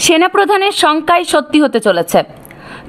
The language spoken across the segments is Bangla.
সেনাপ্রধানের শঙ্কাই সত্যি হতে চলেছে।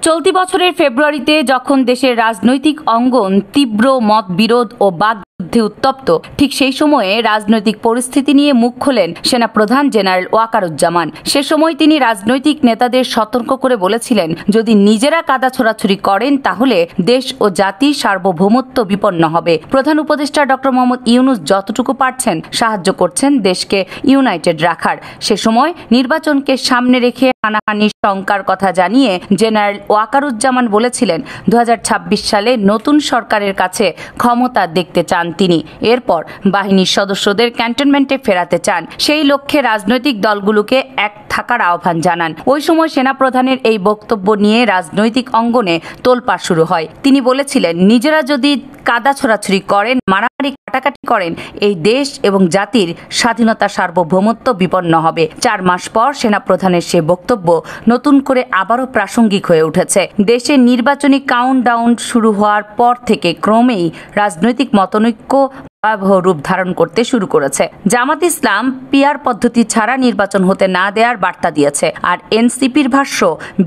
চলতি বছরের ফেব্রুয়ারিতে যখন দেশের রাজনৈতিক অঙ্গন তীব্র মতবিরোধ ও বাকযুদ্ধে উত্তপ্ত, ঠিক সেই সময়ে রাজনৈতিক পরিস্থিতি নিয়ে মুখ খোলেন সেনাপ্রধান জেনারেল ওয়াকারুজ্জামান। সে সময় তিনি রাজনৈতিক নেতাদের সতর্ক করে বলেছিলেন, যদি নিজেরা কাদা ছোড়াছুড়ি করেন তাহলে দেশ ও জাতির সার্বভৌমত্ব বিপন্ন হবে। প্রধান উপদেষ্টা ডক্টর মোহাম্মদ ইউনূস যতটুকু পারছেন সাহায্য করছেন দেশকে ইউনাইটেড রাখার। সে সময় নির্বাচনকে সামনে রেখে হানাহানির শঙ্কার কথা জানিয়ে জেনারেল ওয়াকারুজ্জামান বলেছিলেন, 2026 সালে নতুন সরকারের কাছে ক্ষমতা দেখতে চান তিনি। এরপর বাহিনীর সদস্যদের ক্যান্টনমেন্টে ফেরাতে চান। সেই লক্ষ্যে রাজনৈতিক দলগুলোকে এক থাকার আহ্বান জানান। ওই সময় সেনাপ্রধানের এই বক্তব্য নিয়ে রাজনৈতিক অঙ্গনে তোলপাড় শুরু হয়। তিনি বলেছিলেন, নিজেরা যদি কাদা ছোড়াছুড়ি করেন, মারামারি কাটাকাটি করেন, এই দেশ এবং জাতির স্বাধীনতা সার্বভৌমত্ব বিপন্ন হবে। 4 মাস পর সেনাপ্রধানের সে বক্তব্য নতুন করে আবারও প্রাসঙ্গিক হয়ে উঠেছে। দেশের নির্বাচনী কাউন্টডাউন শুরু হওয়ার পর থেকে ক্রমেই রাজনৈতিক মতানৈক্য ভয়াবহ রূপ ধারণ করতে শুরু করেছে। জামাত ইসলাম পিআর পদ্ধতি ছাড়া নির্বাচন হতে না দেওয়ার বার্তা দিয়েছে, আর এনসিপির ভাষ্য,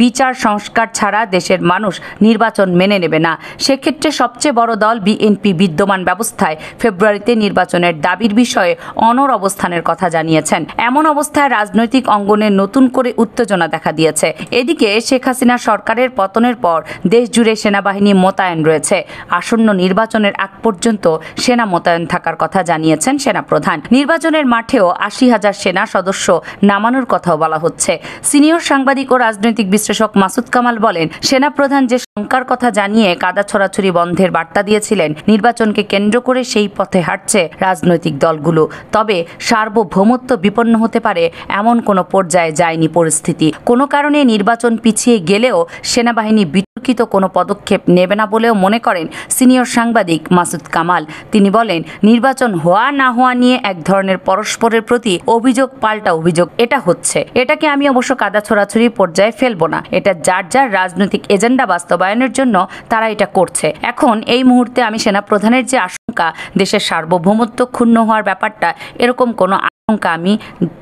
বিচার সংস্কার ছাড়া দেশের মানুষ নির্বাচন মেনে নেবে না। সেক্ষেত্রে সবচেয়ে বড় দল বিএনপি বিদ্যমান ব্যবস্থায় ফেব্রুয়ারিতে নির্বাচনের দাবির বিষয়ে অনড় অবস্থানের কথা জানিয়েছেন। এমন অবস্থায় রাজনৈতিক অঙ্গনে নতুন করে উত্তেজনা দেখা দিয়েছে। এদিকে শেখ হাসিনা সরকারের পতনের পর দেশ জুড়ে সেনাবাহিনী মোতায়েন রয়েছে। আসন্ন নির্বাচনের আগ পর্যন্ত সেনা মোতায়েন থাকার কথা জানিয়েছেন সেনাপ্রধান। নির্বাচনের মাঠেও 80,000 সেনা সদস্য নামানোর কথাও বলা হচ্ছে। সিনিয়র সাংবাদিক ও রাজনৈতিক বিশ্লেষক মাসুদ কামাল বলেন, সেনাপ্রধান যে শঙ্কার কথা জানিয়ে কাদা ছড়াছড়ি বন্ধের বার্তা দিয়েছিলেন, নির্বাচনকে কেন্দ্র করে সেই পথে হাঁটছে রাজনৈতিক দলগুলো। তবে সার্বভৌমত্ব বিপন্ন হতে পারে এমন কোনো পর্যায়ে যায়নি পরিস্থিতি। কোনো কারণে নির্বাচন পিছিয়ে গেলেও সেনাবাহিনী বিতর্কিত কোনো পদক্ষেপ নেবে না বলেও মনে করেন সিনিয়র সাংবাদিক মাসুদ কামাল। তিনি বলেন, নির্বাচন হওয়া না হওয়া নিয়ে এক ধরনের পরস্পরের প্রতি অভিযোগ পাল্টা অভিযোগ এটা হচ্ছে। এটাকে আমি অবশ্য কাদা ছোড়াছুড়ি পর্যায়ে ফেলবো না। এটা যার যার রাজনৈতিক এজেন্ডা বাস্তবায়নের জন্য তারা এটা করছে। এখন এই মুহূর্তে আমি সেনাপ্রধানের যে আশঙ্কা দেশের সার্বভৌমত্ব ক্ষুণ্ণ হওয়ার ব্যাপারটা, এরকম কোনো আশঙ্কা আমি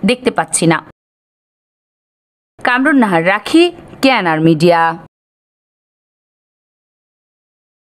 দেখতে পাচ্ছি না। কামরুন নাহার, রাখি, কেএনআর মিডিয়া।